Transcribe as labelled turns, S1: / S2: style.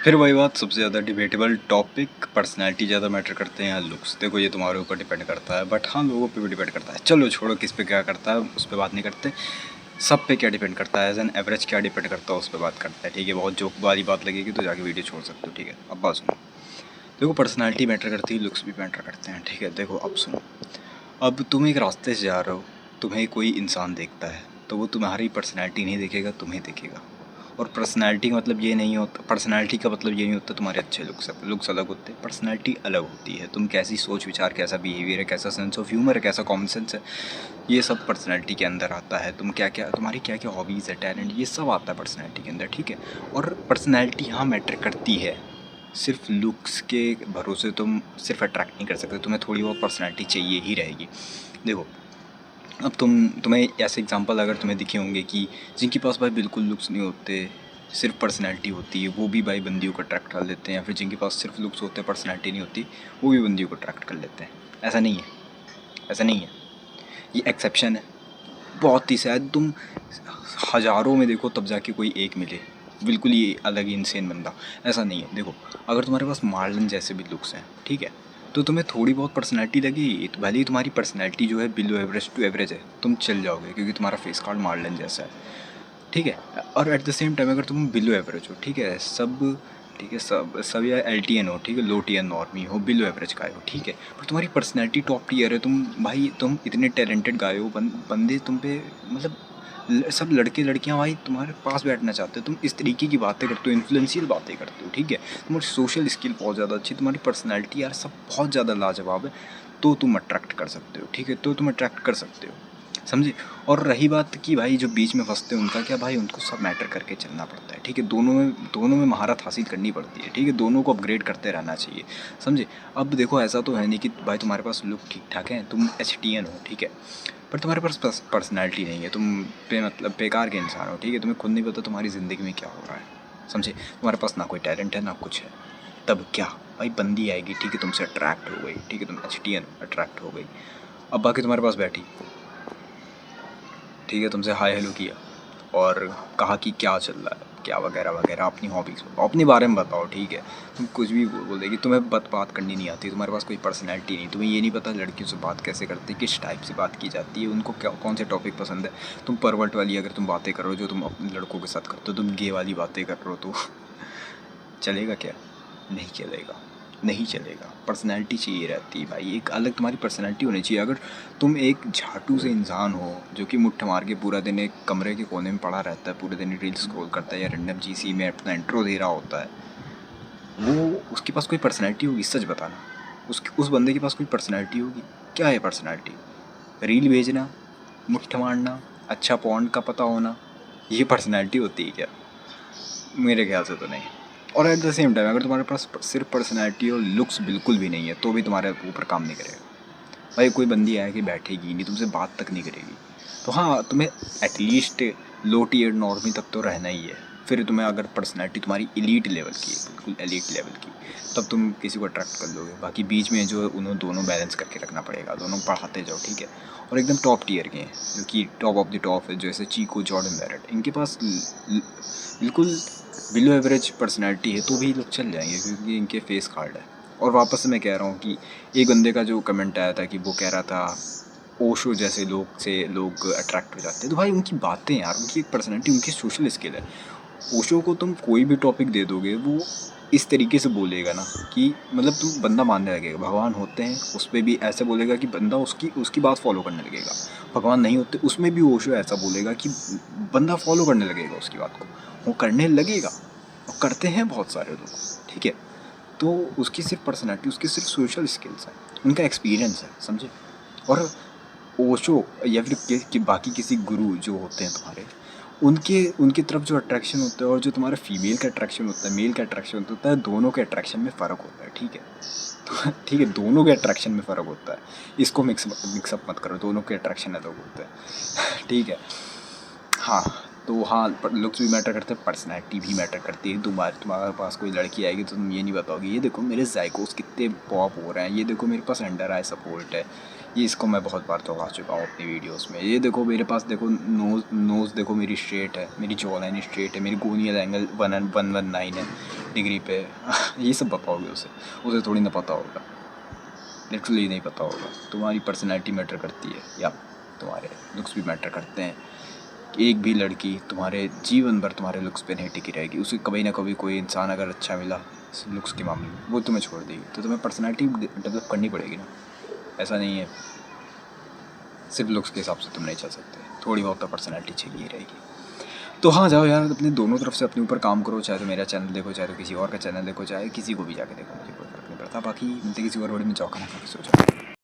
S1: फिर वही बात, सबसे ज़्यादा डिबेटेबल टॉपिक, पर्सनैलिटी ज़्यादा मैटर करते हैं या लुक्स? देखो ये तुम्हारे ऊपर डिपेंड करता है, बट हाँ लोगों पे भी डिपेंड करता है। चलो छोड़ो किस पे क्या करता है, उस पर बात नहीं करते। सब पे क्या डिपेंड करता है, एज एन एवरेज क्या डिपेंड करता है उस पर बात करता है। ठीक है, बहुत जोक वाली बात लगेगी तो जाके वीडियो छोड़ सकते हो। ठीक है, अब बात सुनो। देखो पर्सनैलिटी मैटर करती है, लुक्स भी मैटर करते हैं। ठीक है, देखो अब सुनो। अब तुम एक रास्ते से जा रहे हो, तुम्हें कोई इंसान देखता है तो वो तुम्हारी पर्सनैलिटी नहीं देखेगा, तुम्हें देखेगा। और पर्सनैलिटी का मतलब ये नहीं होता, पर्सनैलिटी का मतलब ये नहीं होता तुम्हारे अच्छे लुक्स अलग होते हैं। पर्सनैलिटी अलग होती है, तुम कैसी सोच विचार, कैसा बिहेवियर है, कैसा सेंस ऑफ ह्यूमर है, कैसा कॉमन सेंस है, ये सब पर्सनैलिटी के अंदर आता है। तुम क्या क्या, तुम्हारी क्या क्या हॉबीज़ है, टैलेंट, ये सब आता है पर्सनैलिटी के अंदर। ठीक है, और पर्सनैलिटी यहाँ मैटर करती है। सिर्फ लुक्स के भरोसे तुम सिर्फ अट्रैक्ट नहीं कर सकते, तुम्हें थोड़ी बहुत पर्सनैलिटी चाहिए ही रहेगी। देखो अब तुम्हें ऐसे एग्जांपल अगर तुम्हें दिखे होंगे कि जिनके पास भाई बिल्कुल लुक्स नहीं होते, सिर्फ पर्सनैलिटी होती है, वो भी भाई बंदियों को अट्रैक्ट कर लेते हैं। या फिर जिनके पास सिर्फ लुक्स होते हैं, पर्सनैलिटी नहीं होती, वो भी बंदियों को अट्रैक्ट कर लेते हैं। ऐसा नहीं है, ऐसा नहीं है, ये एक्सेप्शन है। बहुत ही शायद तुम हज़ारों में देखो तब जाके कोई एक मिले बिल्कुल ही अलग ही इंसेन बंदा। ऐसा नहीं है। देखो अगर तुम्हारे पास मार्लन जैसे भी लुक्स हैं, ठीक है, तो तुम्हें थोड़ी बहुत पर्सनैलिटी लगेगी, तो भले ही तुम्हारी पर्सनैलिटी जो है बिलो एवरेज टू एवरेज है, तुम चल जाओगे क्योंकि तुम्हारा फेस कार्ड मार्लन जैसा है। ठीक है, और एट द सेम टाइम अगर तुम बिलो एवरेज हो, ठीक है, सब ठीक है, सब या एल टी एन हो, ठीक है, लो टी एन नॉर्मी हो, बिलो एवरेज गाय हो, ठीक है, पर तुम्हारी पर्सनैलिटी टॉप टीयर है, तुम भाई तुम इतने टैलेंटेड गाय हो, बंदे तुम पे मतलब सब लड़के लड़कियां भाई तुम्हारे पास बैठना चाहते हो, तुम इस तरीके की बातें करते हो, इन्फ्लुएंशियल बातें करते हो। ठीक है, तुम्हारी सोशल स्किल बहुत ज़्यादा अच्छी, तुम्हारी पर्सनैलिटी यार सब बहुत ज़्यादा लाजवाब है, तो तुम अट्रैक्ट कर सकते हो। ठीक है, तो तुम अट्रैक्ट कर सकते हो, समझे। और रही बात कि भाई जो बीच में फंसते हैं उनका क्या, भाई उनको सब मैटर करके चलना पड़ता है। ठीक है, दोनों में महारत हासिल करनी पड़ती है। ठीक है, दोनों को अपग्रेड करते रहना चाहिए, समझे। अब देखो ऐसा तो है नहीं कि भाई तुम्हारे पास लुक ठीक ठाक है, तुम एच टी एन हो, ठीक है, पर तुम्हारे पास पर्सनैलिटी नहीं है, तुम पे मतलब बेकार के इंसान हो। ठीक है, तुम्हें खुद नहीं पता तुम्हारी ज़िंदगी में क्या हो रहा है, समझे। तुम्हारे पास ना कोई टैलेंट है ना कुछ है, तब क्या भाई, बंदी आएगी, ठीक है, तुमसे अट्रैक्ट हो गई, ठीक है, तुम एच टी एन अट्रैक्ट हो गई, अब बाकी तुम्हारे पास बैठी, ठीक है, तुमसे हाय हेलो किया और कहा कि क्या चल रहा है, क्या वगैरह वगैरह, अपनी हॉबीज़ बताओ, अपने बारे में बताओ। ठीक है, तुम कुछ भी बोल देगी, तुम्हें बात करनी नहीं आती, तुम्हारे पास कोई पर्सनैलिटी नहीं, तुम्हें ये नहीं पता लड़कियों से बात कैसे करती, किस टाइप से बात की जाती है, उनको क्या कौन से टॉपिक पसंद है। तुम परवर्ट वाली अगर तुम बातें करो जो तुम अपने लड़कों के साथ करते हो, तुम गे वाली बातें कर रहे हो, तो चलेगा क्या? नहीं चलेगा, नहीं चलेगा। पर्सनैलिटी चाहिए रहती है भाई, एक अलग तुम्हारी पर्सनैलिटी होनी चाहिए। अगर तुम एक झाटू से इंसान हो जो कि मुट्ठ मार के पूरा दिन एक कमरे के कोने में पड़ा रहता है, पूरे दिन रील स्क्रॉल करता है या रैंडम जीसी में अपना इंट्रो दे रहा होता है, वो उसके पास कोई पर्सनैलिटी होगी? सच बताना, उस बंदे के पास कोई पर्सनैलिटी होगी? क्या है पर्सनैलिटी? रील भेजना, मुट्ठ मारना, अच्छा पॉन्ड का पता होना, ये पर्सनैलिटी होती है क्या? मेरे ख्याल से तो नहीं। और एट द सेम टाइम अगर तुम्हारे पास सिर्फ पर्सनैलिटी और लुक्स बिल्कुल भी नहीं है, तो भी तुम्हारे ऊपर काम नहीं करेगा भाई। कोई बंदी आए कि बैठेगी नहीं, तुमसे बात तक नहीं करेगी, तो हाँ तुम्हें एटलीस्ट लो टीयर नॉर्मी तक तो रहना ही है। फिर तुम्हें अगर पर्सनैलिटी तुम्हारी एलीट लेवल की है, बिल्कुल एलीट लेवल की, तब तुम किसी को अट्रैक्ट कर लोगे। बाकी बीच में जो उन्होंने दोनों बैलेंस करके रखना पड़ेगा, दोनों बढ़ाते जाओ। ठीक है, और एकदम टॉप टीयर के हैं जो कि टॉप ऑफ द टॉप है, जैसे चीको, जॉर्डन बैरेट, इनके पास बिल्कुल बिलो एवरेज पर्सनैलिटी है तो भी लोग चल जाएंगे क्योंकि इनके फेस कार्ड है। और वापस से मैं कह रहा हूँ कि एक बंदे का जो कमेंट आया था कि वो कह रहा था ओशो जैसे लोग से लोग अट्रैक्ट हो जाते हैं, तो भाई उनकी बातें यार, उनकी एक पर्सनैलिटी, उनकी सोशल स्किल है। ओशो को तुम कोई भी टॉपिक दे दोगे, वो इस तरीके से बोलेगा ना कि मतलब तुम बंदा मानने लगेगा। भगवान होते हैं उस पर भी ऐसे बोलेगा कि बंदा उसकी उसकी बात फॉलो करने लगेगा। भगवान नहीं होते उसमें भी ओशो ऐसा बोलेगा कि बंदा फॉलो करने लगेगा उसकी बात को, वो करने लगेगा, और करते हैं बहुत सारे लोग। ठीक है, तो उसकी सिर्फ पर्सनैलिटी, उसकी सिर्फ सोशल स्किल्स है, उनका एक्सपीरियंस है, समझे। और ओशो या फिर बाकी किसी गुरु जो होते हैं तुम्हारे, उनके उनकी तरफ जो अट्रैक्शन होता है और जो तुम्हारा फीमेल का अट्रैक्शन होता है, मेल का अट्रैक्शन होता है, दोनों के अट्रैक्शन में फ़र्क होता है। ठीक है, तो ठीक है, दोनों के अट्रैक्शन में फ़र्क होता है, इसको मिक्सअप मत करो, दोनों के अट्रैक्शन अलग होते हैं। ठीक है, हाँ, तो हाँ, लुक्स भी मैटर करते हैं, पर्सनैलिटी भी मैटर करती है। तुम्हारे पास कोई लड़की आएगी तो तुम ये नहीं बताओगे ये देखो मेरे ज़ाइगोस कितने पॉप हो रहे हैं, ये देखो मेरे पास अंडर आई सपोर्ट है। ये इसको मैं बहुत बार तो आ चुका हूँ अपनी वीडियोस में। ये देखो मेरे पास देखो नोज़ देखो मेरी स्ट्रेट है, मेरी जॉ लाइन स्ट्रेट है, मेरी गोनियल एंगल 119 है डिग्री पे। ये सब बताओगे उसे थोड़ी ना पता होगा, लिटरली नहीं पता होगा। तुम्हारी पर्सनैलिटी मैटर करती है या तुम्हारे लुक्स भी मैटर करते हैं। एक भी लड़की तुम्हारे जीवन भर तुम्हारे लुक्स पे नहीं टिकी रहेगी, उसे कभी ना कभी कोई इंसान अगर अच्छा मिला लुक्स के मामले में वो तुम्हें छोड़ देगी। तो तुम्हें पर्सनैलिटी डेवलप करनी पड़ेगी ना, ऐसा नहीं है सिर्फ लुक्स के हिसाब से तुम नहीं चल सकते, थोड़ी बहुत तो पर्सनैलिटी चाहिए रहेगी। तो हाँ जाओ यार, अपने दोनों तरफ से अपने ऊपर काम करो, चाहे तो मेरा चैनल देखो, चाहे तो किसी और का चैनल देखो, चाहे किसी को भी जाके देखो, मुझे कोई फर्क नहीं पड़ता। बाकी मिलते किसी और वीडियो में, चौका ना खा के सो जाओ।